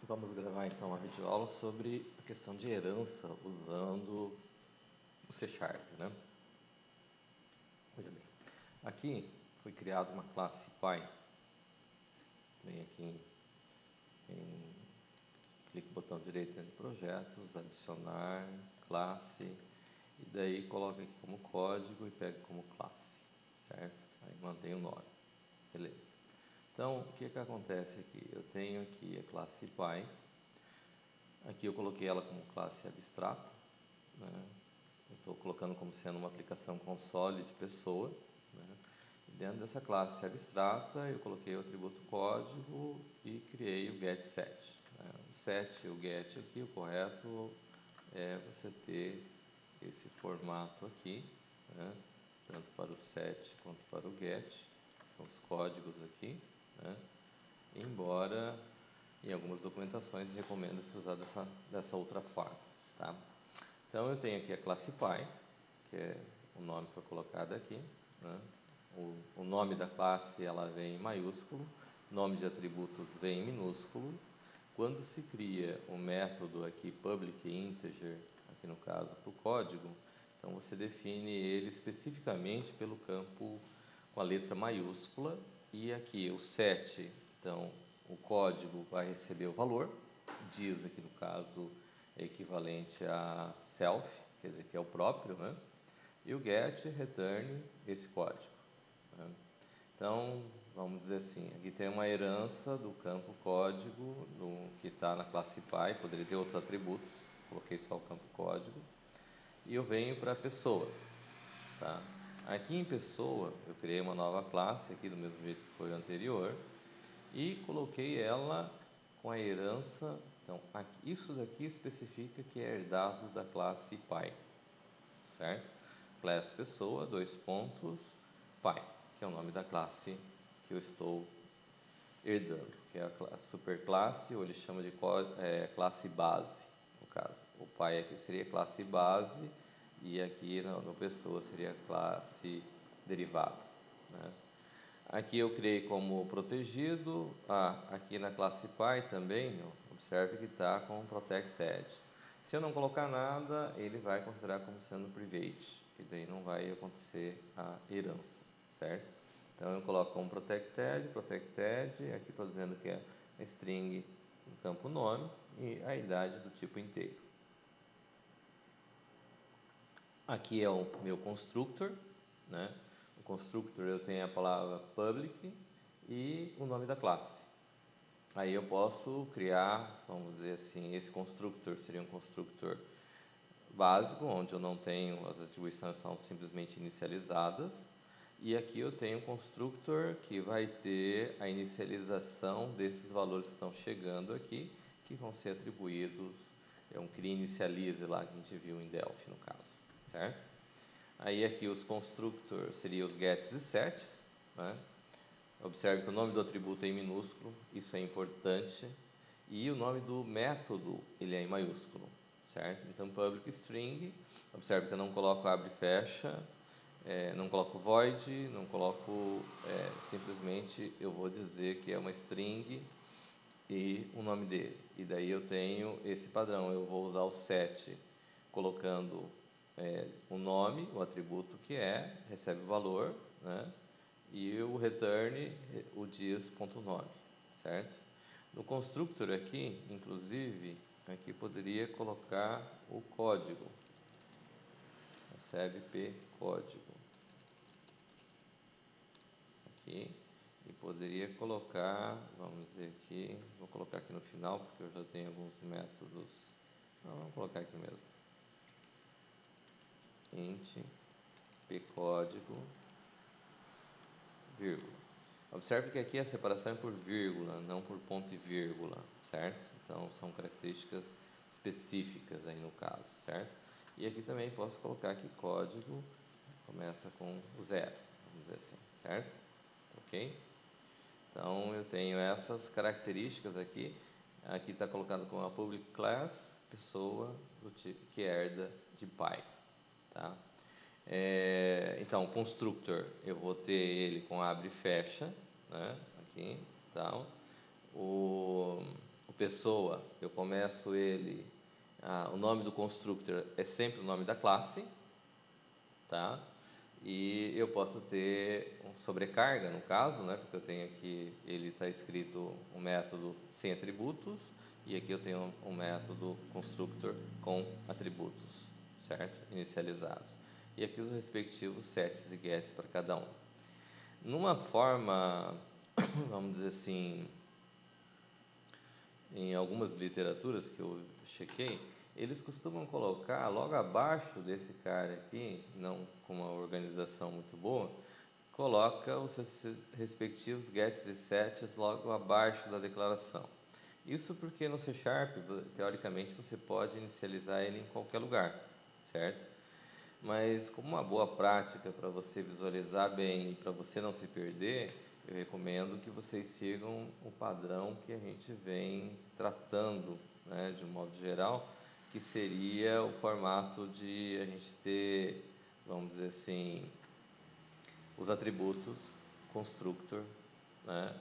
Vamos gravar então uma videoaula sobre a questão de herança usando o C Sharp, né? Veja bem, aqui foi criada uma classe Py. Vem aqui clique no botão direito dentro de projetos, adicionar, classe, e daí coloca aqui como código e pega como classe, certo? Aí mantém o nome, beleza. Então, o que acontece aqui? Eu tenho aqui a classe Py. Aqui eu coloquei ela como classe abstrata, né? Eu estou colocando como sendo uma aplicação console de pessoa, né? E dentro dessa classe abstrata eu coloquei o atributo código e criei o getSet, né? O set e o get aqui, o correto é você ter esse formato aqui, né? Tanto para o set quanto para o get, são os códigos aqui, né? Embora em algumas documentações recomenda-se usar dessa outra forma, tá? Então eu tenho aqui a classe Py, que é o nome que foi colocado aqui, né? O nome da classe ela vem em maiúsculo, nome de atributos vem em minúsculo. Quando se cria o método aqui public integer, aqui no caso para o código, então você define ele especificamente pelo campo com a letra maiúscula, e aqui o set, então o código vai receber o valor, diz aqui no caso é equivalente a self, quer dizer que é o próprio, né? E o get return esse código, né? Então, vamos dizer assim, aqui tem uma herança do campo código que está na classe Py, poderia ter outros atributos, coloquei só o campo código, e eu venho para a pessoa, tá? Aqui em pessoa, eu criei uma nova classe aqui do mesmo jeito que foi o anterior, e coloquei ela com a herança. Então, aqui, isso daqui especifica que é herdado da classe Py, certo? Class pessoa, dois pontos, Py, que é o nome da classe que eu estou herdando, que é a superclasse, ou ele chama de classe base, no caso. O Py aqui seria classe base, e aqui no pessoa seria classe derivada, né? Aqui eu criei como protegido, aqui na classe Py também, ó, observe que está com protected. Se eu não colocar nada, ele vai considerar como sendo private, e daí não vai acontecer a herança, certo? Então eu coloco como protected, aqui estou dizendo que é a string no campo nome e a idade do tipo inteiro. Aqui é o meu constructor, né? O constructor eu tenho a palavra public e o nome da classe. Aí eu posso criar, vamos dizer assim, esse constructor seria um constructor básico, onde eu não tenho, as atribuições são simplesmente inicializadas. E aqui eu tenho um constructor que vai ter a inicialização desses valores que estão chegando aqui, que vão ser atribuídos, é um cria inicialize lá que a gente viu em Delphi no caso, certo? Aí aqui os constructors seriam os gets e sets, né? Observe que o nome do atributo é em minúsculo, isso é importante, e o nome do método ele é em maiúsculo, certo? Então public string, observe que eu não coloco abre e fecha, não coloco void, não coloco, simplesmente eu vou dizer que é uma string e o nome dele, e daí eu tenho esse padrão, eu vou usar o set colocando o nome, o atributo que recebe o valor, né? E o return, o dias.nome, certo? No constructor aqui, inclusive, aqui poderia colocar o código, recebe p código, aqui, e poderia colocar, vamos dizer aqui, vou colocar aqui no final, porque eu já tenho alguns métodos, não, vamos colocar aqui mesmo, int p código, vírgula. Observe que aqui a separação é por vírgula, não por ponto e vírgula, certo? Então são características específicas aí no caso, certo? E aqui também posso colocar aqui código, começa com 0, vamos dizer assim, certo? Ok? Então eu tenho essas características aqui. Aqui está colocado como a public class, pessoa que herda de Py, tá? Então, o constructor, eu vou ter ele com abre e fecha, né? Aqui, então, o o pessoa, eu começo ele, o nome do constructor é sempre o nome da classe, tá? E eu posso ter sobrecarga, no caso, né? Porque eu tenho aqui, ele está escrito um método sem atributos, e aqui eu tenho um método constructor com atributos, certo? Inicializados. E aqui os respectivos sets e gets para cada um. Numa forma, vamos dizer assim, em algumas literaturas que eu chequei, eles costumam colocar logo abaixo desse cara aqui, não com uma organização muito boa, coloca os respectivos gets e sets logo abaixo da declaração. Isso porque no C Sharp, teoricamente, você pode inicializar ele em qualquer lugar, certo? Mas como uma boa prática para você visualizar bem e para você não se perder, eu recomendo que vocês sigam o padrão que a gente vem tratando, né, de um modo geral, que seria o formato de a gente ter, vamos dizer assim, os atributos, constructor, né,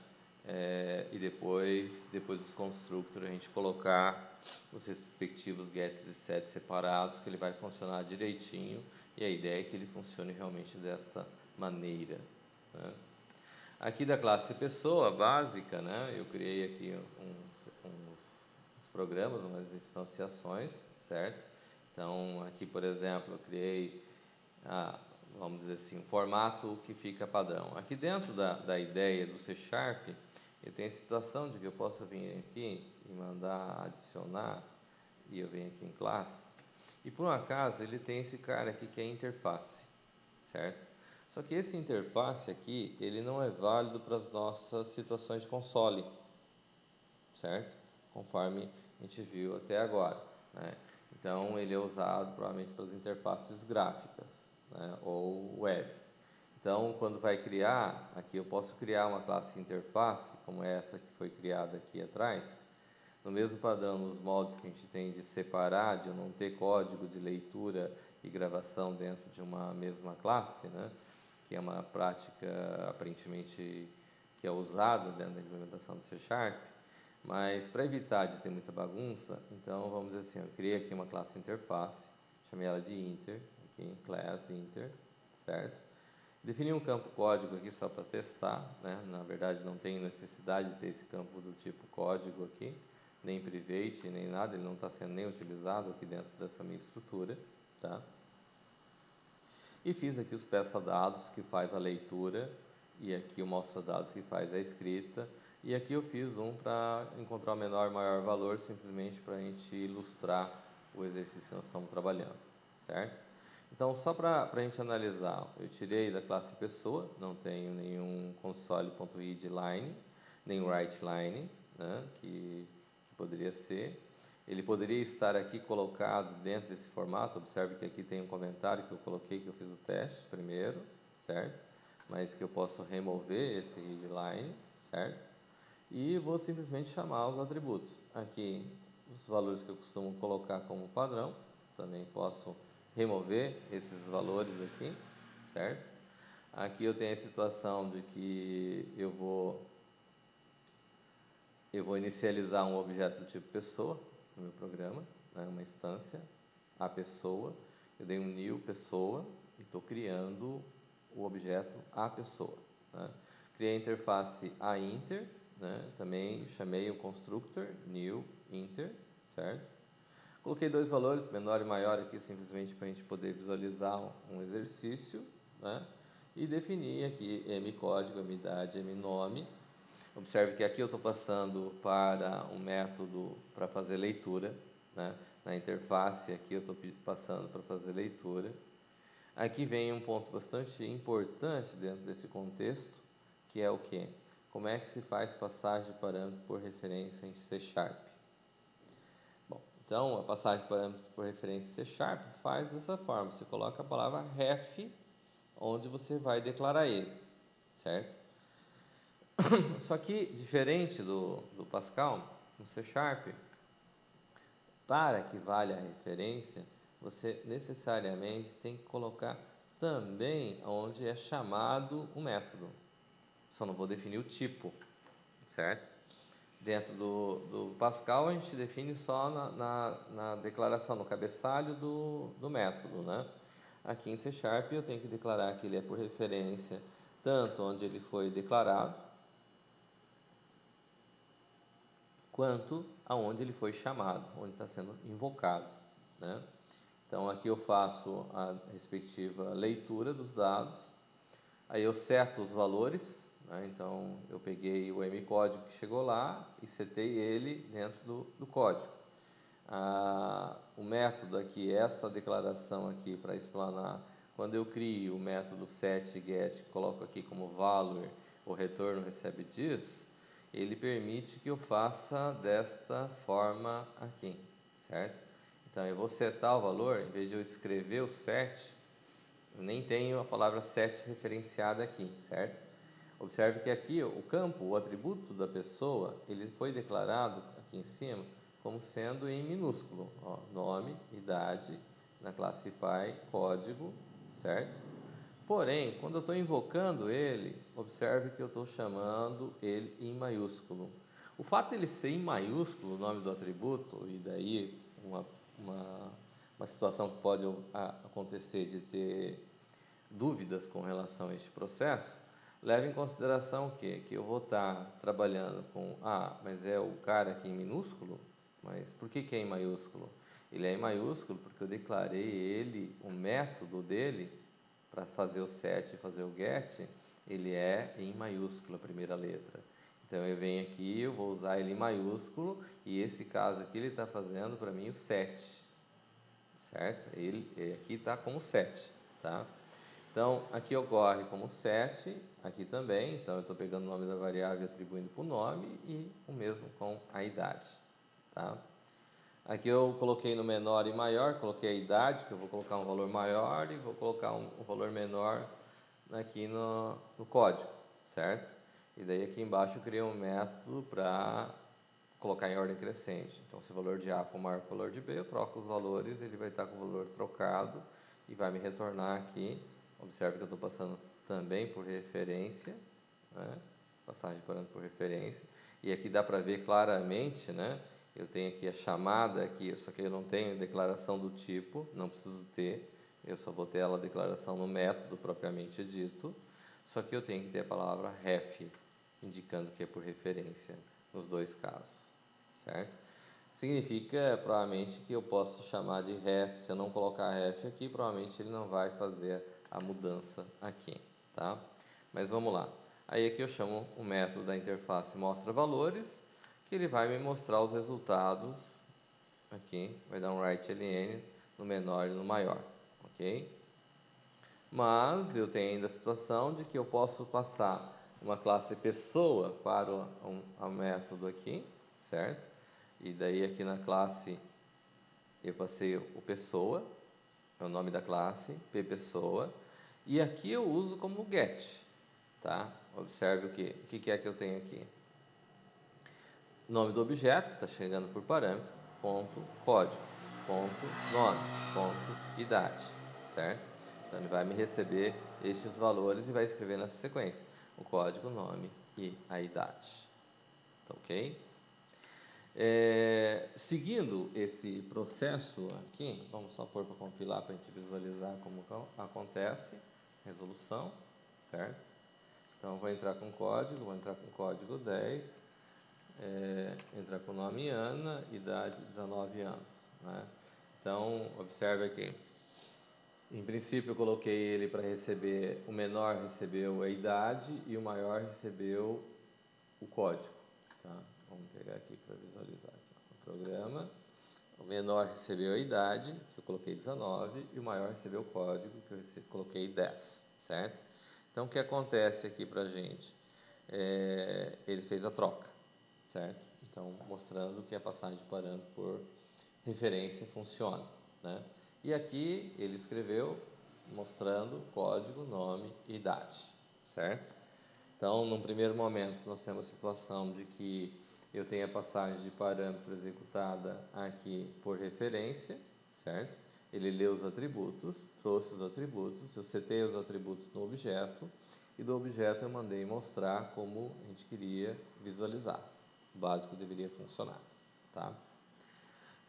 e depois dos constructor a gente colocar os respectivos gets e sets separados, que ele vai funcionar direitinho, e a ideia é que ele funcione realmente desta maneira, né. Aqui da classe pessoa básica, né, eu criei aqui uns programas, umas instanciações, certo? Então, aqui, por exemplo, eu criei, vamos dizer assim, um formato que fica padrão. Aqui dentro da ideia do C Sharp, eu tenho a situação de que eu posso vir aqui e mandar adicionar, e eu venho aqui em classe, e por um acaso ele tem esse cara aqui que é interface, certo? Só que esse interface aqui, ele não é válido para as nossas situações de console, certo? Conforme a gente viu até agora, né? Então, ele é usado provavelmente para as interfaces gráficas, né? Ou web. Então, quando vai criar, aqui eu posso criar uma classe interface, como essa que foi criada aqui atrás, no mesmo padrão, nos moldes que a gente tem de separar, de não ter código de leitura e gravação dentro de uma mesma classe, né? Que é uma prática aparentemente que é usada dentro da implementação do C Sharp, mas para evitar de ter muita bagunça, então vamos dizer assim, eu criei aqui uma classe interface, chamei ela de inter, aqui class inter, certo? Defini um campo código aqui só para testar, né? Na verdade não tem necessidade de ter esse campo do tipo código aqui, nem private, nem nada, ele não está sendo nem utilizado aqui dentro dessa minha estrutura, tá? E fiz aqui os peça-dados que faz a leitura, e aqui o mostra-dados que faz a escrita, e aqui eu fiz um para encontrar o menor e maior valor, simplesmente para a gente ilustrar o exercício que nós estamos trabalhando, certo? Então, só para a gente analisar, eu tirei da classe pessoa, não tenho nenhum console.readLine, nem writeLine, né, que poderia ser. Ele poderia estar aqui colocado dentro desse formato. Observe que aqui tem um comentário que eu coloquei, que eu fiz o teste primeiro, certo? Mas que eu posso remover esse readLine, certo? E vou simplesmente chamar os atributos. Aqui, os valores que eu costumo colocar como padrão, também posso remover esses valores aqui, certo? Aqui eu tenho a situação de que eu vou inicializar um objeto do tipo pessoa no meu programa, né, uma instância, a pessoa, eu dei um new pessoa e estou criando o objeto a pessoa, né. Criei a interface a inter, né, também chamei o constructor new inter, certo? Coloquei dois valores, menor e maior aqui, simplesmente para a gente poder visualizar um exercício, né? E defini aqui mcódigo, midade, mnome. Observe que aqui eu estou passando para um método para fazer leitura, né? Na interface aqui eu estou passando para fazer leitura. Aqui vem um ponto bastante importante dentro desse contexto, que é o que? Como é que se faz passagem de parâmetro por referência em C Sharp? Bom, então a passagem de parâmetros por referência em C Sharp faz dessa forma, você coloca a palavra ref, onde você vai declarar ele, certo? Só que, diferente do Pascal, no C Sharp, para que valha a referência, você necessariamente tem que colocar também onde é chamado o método. Só não vou definir o tipo, certo? Dentro do Pascal, a gente define só na declaração, no cabeçalho do método, né? Aqui em C Sharp eu tenho que declarar que ele é por referência, tanto onde ele foi declarado, quanto aonde ele foi chamado, onde está sendo invocado, né? Então aqui eu faço a respectiva leitura dos dados, aí eu seto os valores, né? Então eu peguei o mcódigo que chegou lá e setei ele dentro do código. O método aqui, essa declaração aqui para explanar, quando eu crio o método setGet, coloco aqui como valor o retorno recebe this, ele permite que eu faça desta forma aqui, certo? Então eu vou setar o valor, em vez de eu escrever o set, eu nem tenho a palavra set referenciada aqui, certo? Observe que aqui o campo, o atributo da pessoa, ele foi declarado aqui em cima como sendo em minúsculo, ó, nome, idade, na classe pai, código, certo? Porém, quando eu estou invocando ele, observe que eu estou chamando ele em maiúsculo. O fato de ele ser em maiúsculo, o nome do atributo, e daí uma situação que pode acontecer de ter dúvidas com relação a este processo, leva em consideração que eu vou estar trabalhando com, mas é o cara aqui em minúsculo? Mas por que é em maiúsculo? Ele é em maiúsculo porque eu declarei ele, o método dele, para fazer o set e fazer o get, ele é em maiúsculo, a primeira letra. Então eu venho aqui, eu vou usar ele em maiúsculo, e esse caso aqui ele está fazendo para mim o set, certo? Ele aqui está como set, tá? Então, aqui ocorre como set, aqui também, então eu estou pegando o nome da variável e atribuindo para o nome, e o mesmo com a idade, tá? Aqui eu coloquei no menor e maior, coloquei a idade, que eu vou colocar um valor maior, e vou colocar um valor menor aqui no código, certo? E daí aqui embaixo eu criei um método para colocar em ordem crescente. Então, se o valor de A for maior que o valor de B, eu troco os valores, ele vai estar com o valor trocado e vai me retornar aqui. Observe que eu estou passando também por referência, né? Passagem de parâmetro por referência. E aqui dá para ver claramente, né? Eu tenho aqui a chamada aqui, só que eu não tenho declaração do tipo, não preciso ter. Eu só vou ter a declaração no método propriamente dito. Só que eu tenho que ter a palavra ref, indicando que é por referência nos dois casos, certo? Significa, provavelmente, que eu posso chamar de ref, se eu não colocar ref aqui, provavelmente ele não vai fazer a mudança aqui, tá? Mas vamos lá. Aí aqui eu chamo o método da interface mostra valores, que ele vai me mostrar os resultados, aqui, vai dar um write-ln no menor e no maior, ok? Mas eu tenho ainda a situação de que eu posso passar uma classe pessoa para o método aqui, certo? E daí aqui na classe eu passei o pessoa, é o nome da classe, pessoa, e aqui eu uso como get, tá? Observe o que é que eu tenho aqui. Nome do objeto, que está chegando por parâmetro, ponto, código, ponto, nome, ponto, idade, certo? Então ele vai me receber estes valores e vai escrever nessa sequência, o código, o nome e a idade, tá ok? Seguindo esse processo aqui, vamos só pôr para compilar para a gente visualizar como acontece, resolução, certo? Então vou entrar com código, vou entrar com código 10, entrar com o nome Ana, idade 19 anos, né? Então observe aqui, em princípio eu coloquei ele para receber, o menor recebeu a idade e o maior recebeu o código, tá? Vamos pegar aqui para visualizar aqui, o programa. O menor recebeu a idade, que eu coloquei 19, e o maior recebeu o código, que eu coloquei 10, certo? Então o que acontece aqui para a gente? Ele fez a troca, certo? Então mostrando que a passagem de parâmetro por referência funciona, né? E aqui ele escreveu mostrando código, nome e idade, certo? Então, num primeiro momento, nós temos a situação de que eu tenho a passagem de parâmetro executada aqui por referência, certo? Ele leu os atributos, trouxe os atributos, eu setei os atributos no objeto, e do objeto eu mandei mostrar como a gente queria visualizar, O básico deveria funcionar, tá?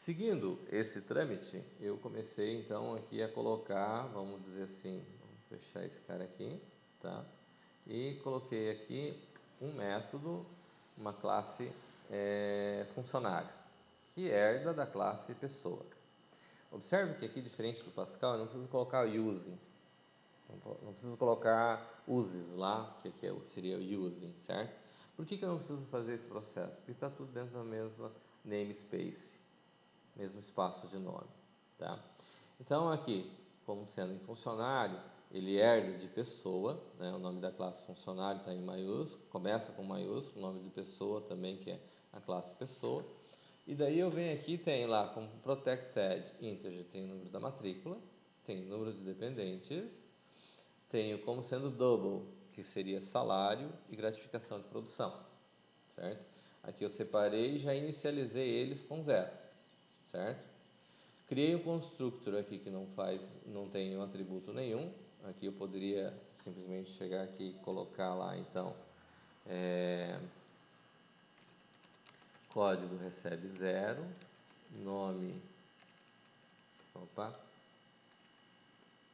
Seguindo esse trâmite, eu comecei então aqui a colocar, vamos dizer assim, vamos fechar esse cara aqui, tá? E coloquei aqui um método, uma classe funcionário, que herda da classe pessoa. Observe que aqui, diferente do Pascal, eu não preciso colocar using, não preciso colocar uses lá, que aqui seria o using, certo? Por que eu não preciso fazer esse processo? Porque está tudo dentro da mesma namespace, mesmo espaço de nome, tá? Então aqui, como sendo em funcionário, ele herda de pessoa, né? O nome da classe funcionário está em maiúsculo, começa com maiúsculo, o nome de pessoa também, que é a classe pessoa. E daí eu venho aqui, tem lá como protected integer, tem o número da matrícula, tem o número de dependentes, tenho como sendo double, que seria salário e gratificação de produção, certo? Aqui eu separei e já inicializei eles com 0, certo? Criei um constructor aqui que não tem um atributo nenhum. Aqui eu poderia simplesmente chegar aqui e colocar lá, então, código recebe 0, nome,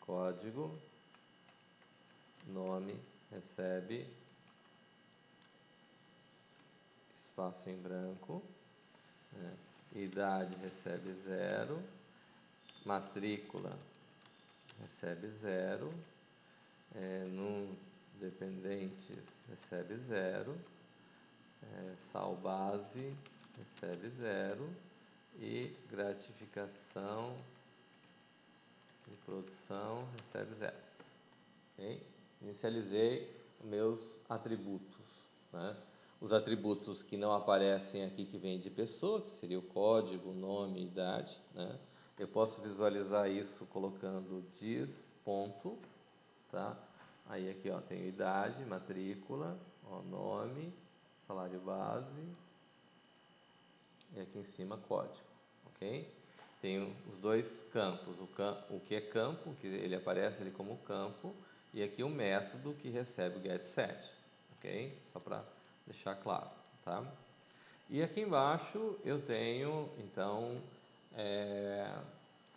código, nome recebe espaço em branco, né? Idade recebe 0, matrícula recebe 0, no dependentes recebe 0, sal base recebe 0 e gratificação de produção recebe 0. Okay? Inicializei meus atributos, né? Os atributos que não aparecem aqui, que vem de pessoa, que seria o código, nome, idade, né? Eu posso visualizar isso colocando dis ponto, tá? Aí aqui, ó, tem idade, matrícula, ó, nome, salário base e aqui em cima código, ok? Tenho os dois campos, o que é campo, que ele aparece ali como campo, e aqui o método que recebe o getSet, ok? Só para deixar claro, tá? E aqui embaixo eu tenho, então,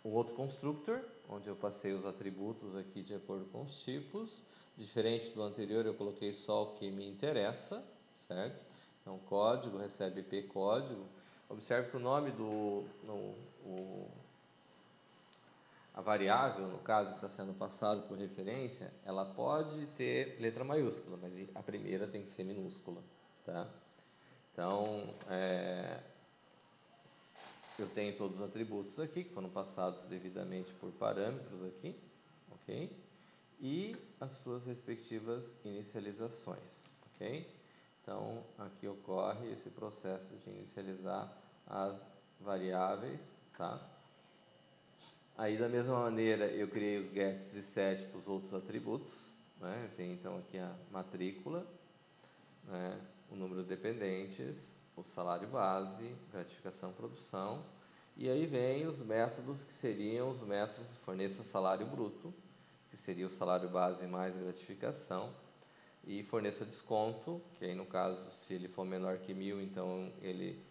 um outro constructor, onde eu passei os atributos aqui de acordo com os tipos. Diferente do anterior, eu coloquei só o que me interessa, certo? Então, código recebe IP código. Observe que o nome a variável, no caso, que está sendo passado por referência, ela pode ter letra maiúscula, mas a primeira tem que ser minúscula, tá? Então, eu tenho todos os atributos aqui, que foram passados devidamente por parâmetros aqui, ok? E as suas respectivas inicializações, ok? Então, aqui ocorre esse processo de inicializar as variáveis, tá? Aí, da mesma maneira, eu criei os gets e set para os outros atributos, né? Eu tenho, então, aqui a matrícula, né? O número de dependentes, o salário base, gratificação, produção, e aí vem os métodos que seriam os métodos forneça salário bruto, que seria o salário base mais gratificação, e forneça desconto, que aí no caso, se ele for menor que 1.000, então ele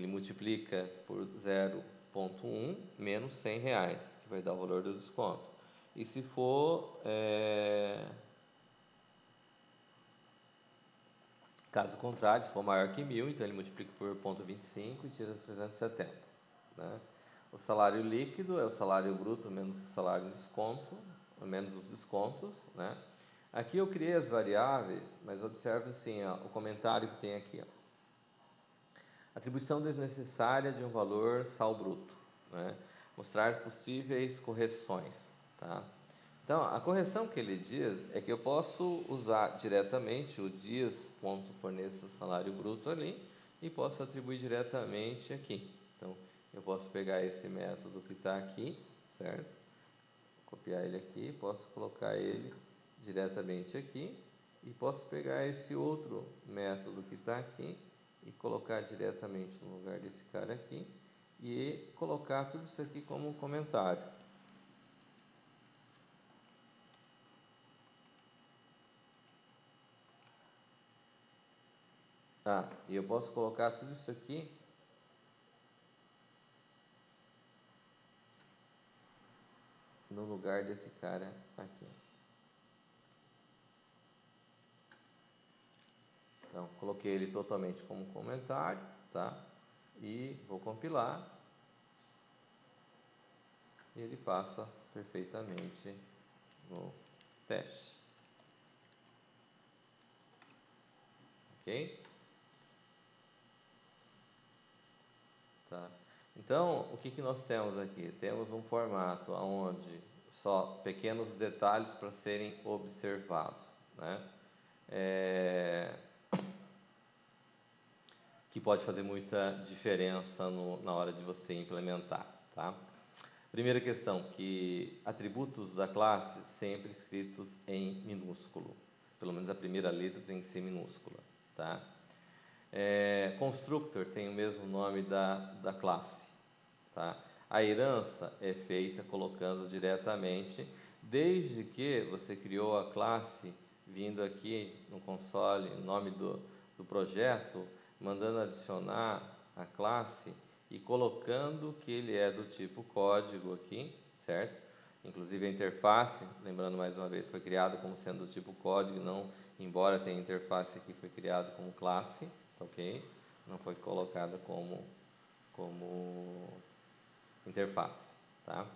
multiplica por 0,1 menos R$100, que vai dar o valor do desconto. E se for, caso contrário, se for maior que 1.000, então ele multiplica por 0,25 e tira 370. Né? O salário líquido é o salário bruto menos o salário de desconto, menos os descontos, né? Aqui eu criei as variáveis, mas observe assim, ó, o comentário que tem aqui, ó. Atribuição desnecessária de um valor sal bruto, né? Mostrar possíveis correções, tá? Então, a correção que ele diz é que eu posso usar diretamente o dias.forneça salário bruto ali e posso atribuir diretamente aqui. Então, eu posso pegar esse método que está aqui, certo? Copiar ele aqui, posso colocar ele diretamente aqui e posso pegar esse outro método que está aqui e colocar diretamente no lugar desse cara aqui e colocar tudo isso aqui como comentário. Tá, e eu posso colocar tudo isso aqui no lugar desse cara aqui. Então, coloquei ele totalmente como comentário, tá? E vou compilar. E ele passa perfeitamente no teste. Ok? Tá. Então, o que nós temos aqui? Temos um formato onde só pequenos detalhes para serem observados, né? Que pode fazer muita diferença na hora de você implementar, tá? Primeira questão, que atributos da classe sempre escritos em minúsculo. Pelo menos a primeira letra tem que ser minúscula, tá? Constructor tem o mesmo nome da classe, tá? A herança é feita colocando diretamente, desde que você criou a classe, vindo aqui no console, o nome do projeto, mandando adicionar a classe e colocando que ele é do tipo código aqui, certo? Inclusive a interface, lembrando mais uma vez, foi criado como sendo do tipo código, não, embora tenha interface aqui, foi criado como classe, ok? Não foi colocada como interface, tá?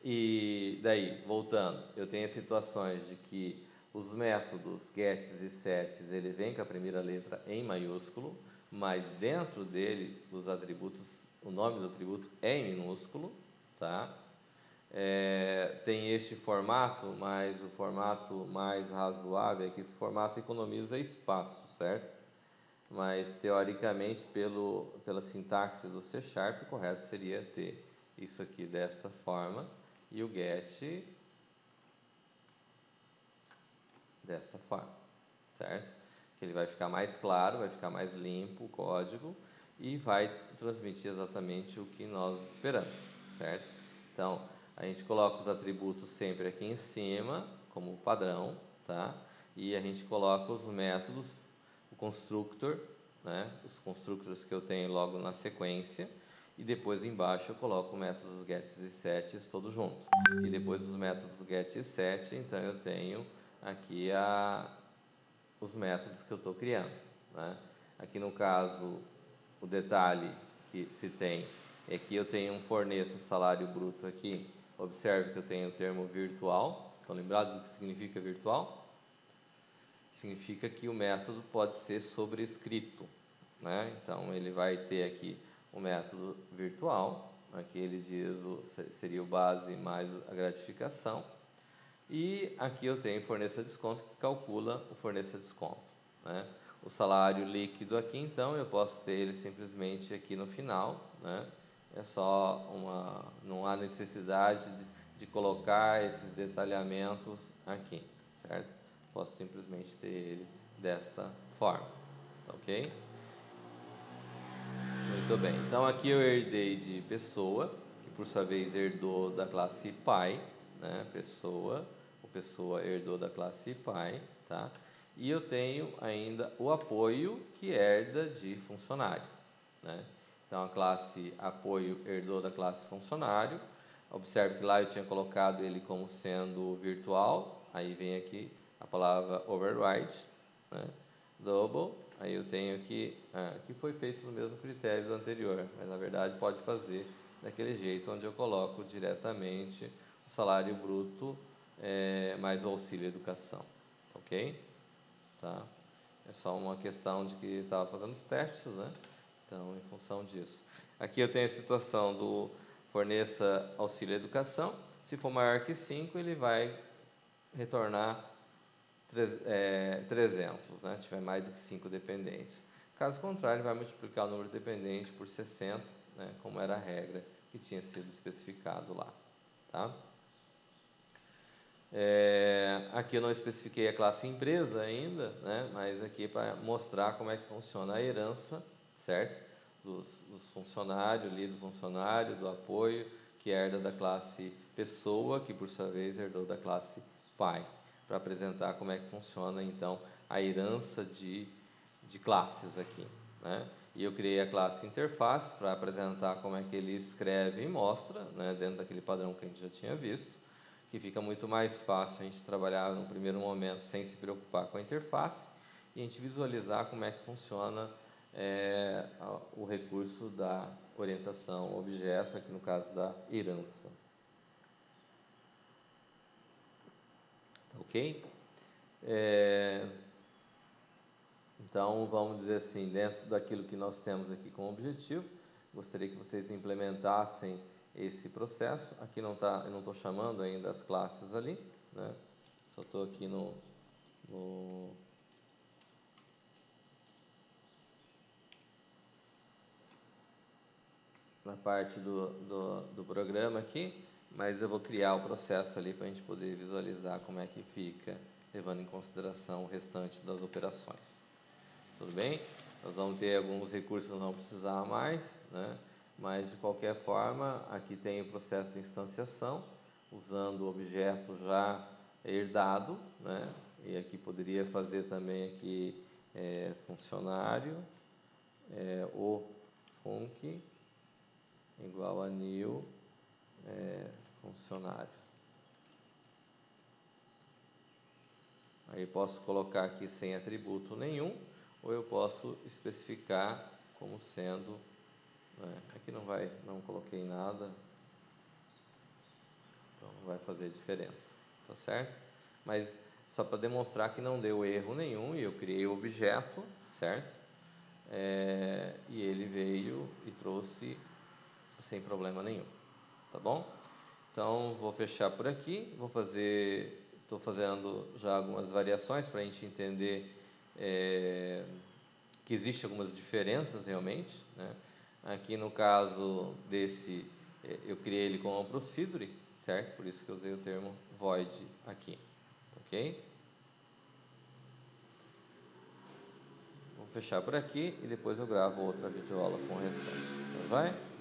E daí, voltando, eu tenho situações de que os métodos gets e sets, ele vem com a primeira letra em maiúsculo, mas dentro dele, os atributos, o nome do atributo é em minúsculo, tá? Tem este formato, mas o formato mais razoável é que esse formato economiza espaço, certo? Mas, teoricamente, pela sintaxe do C#, o correto seria ter isso aqui desta forma e o get desta forma, certo? Que ele vai ficar mais claro, vai ficar mais limpo o código e vai transmitir exatamente o que nós esperamos, certo? Então, a gente coloca os atributos sempre aqui em cima, como padrão, tá? E a gente coloca os métodos, o constructor, né? Os constructors que eu tenho logo na sequência, e depois embaixo eu coloco métodos gets e sets todos juntos. E depois dos métodos get e set, então eu tenho aqui os métodos que eu estou criando, né? Aqui no caso, o detalhe que se tem é que eu tenho um forneça salário bruto aqui. Observe que eu tenho o termo virtual. Estão lembrados do que significa virtual? Significa que o método pode ser sobrescrito, né? Então ele vai ter aqui o método virtual. Aqui ele diz seria o base mais a gratificação. E aqui eu tenho forneça desconto que calcula o forneça desconto, né? O salário líquido aqui, então, eu posso ter ele simplesmente aqui no final, né? É só não há necessidade de colocar esses detalhamentos aqui, certo? Posso simplesmente ter ele desta forma, ok? Muito bem, então aqui eu herdei de pessoa, que por sua vez herdou da classe pai, né? O pessoa herdou da classe pai, tá? E eu tenho ainda o apoio, que herda de funcionário, né? Então a classe apoio herdou da classe funcionário. Observe que lá eu tinha colocado ele como sendo virtual, aí vem aqui a palavra override, né? Double, aí eu tenho aqui, que foi feito no mesmo critério do anterior, mas na verdade pode fazer daquele jeito, onde eu coloco diretamente o salário bruto mais o auxílio educação, ok? Tá? É só uma questão de que estava fazendo os testes, né? Então, em função disso. Aqui eu tenho a situação do forneça auxílio educação. Se for maior que 5, ele vai retornar 300, né? Se tiver mais do que 5 dependentes. Caso contrário, ele vai multiplicar o número de dependentes por 60, né? Como era a regra que tinha sido especificado lá. Tá? Aqui eu não especifiquei a classe empresa ainda, né? Mas aqui para mostrar como é que funciona a herança, certo? Dos funcionários, ali do funcionário, do apoio, que herda da classe pessoa, que por sua vez herdou da classe pai, para apresentar como é que funciona então a herança de classes aqui, né? E eu criei a classe interface para apresentar como é que ele escreve e mostra, né, dentro daquele padrão que a gente já tinha visto, que fica muito mais fácil a gente trabalhar no primeiro momento sem se preocupar com a interface e a gente visualizar como é que funciona o recurso da orientação objeto, aqui no caso da herança. Ok? Então, vamos dizer assim, dentro daquilo que nós temos aqui como objetivo, gostaria que vocês implementassem esse processo. Aqui não tá, eu não estou chamando ainda as classes ali, né? Só estou aqui na parte do programa aqui, mas eu vou criar o processo ali para a gente poder visualizar como é que fica, levando em consideração o restante das operações. Tudo bem? Nós vamos ter alguns recursos que não vamos precisar mais, né? Mas de qualquer forma, aqui tem o processo de instanciação, usando o objeto já herdado, né? E aqui poderia fazer também aqui funcionário, o func igual a new funcionário. Aí posso colocar aqui sem atributo nenhum, ou eu posso especificar como sendo, aqui não coloquei nada, então não vai fazer diferença, tá certo? Mas só para demonstrar que não deu erro nenhum, e eu criei o objeto, certo? E ele veio e trouxe sem problema nenhum, tá bom? Então vou fechar por aqui, estou fazendo já algumas variações para a gente entender que existem algumas diferenças realmente, né? Aqui no caso desse, eu criei ele com a procedure, certo? Por isso que eu usei o termo void aqui, ok? Vou fechar por aqui e depois eu gravo outra videoaula com o restante, tá, vai?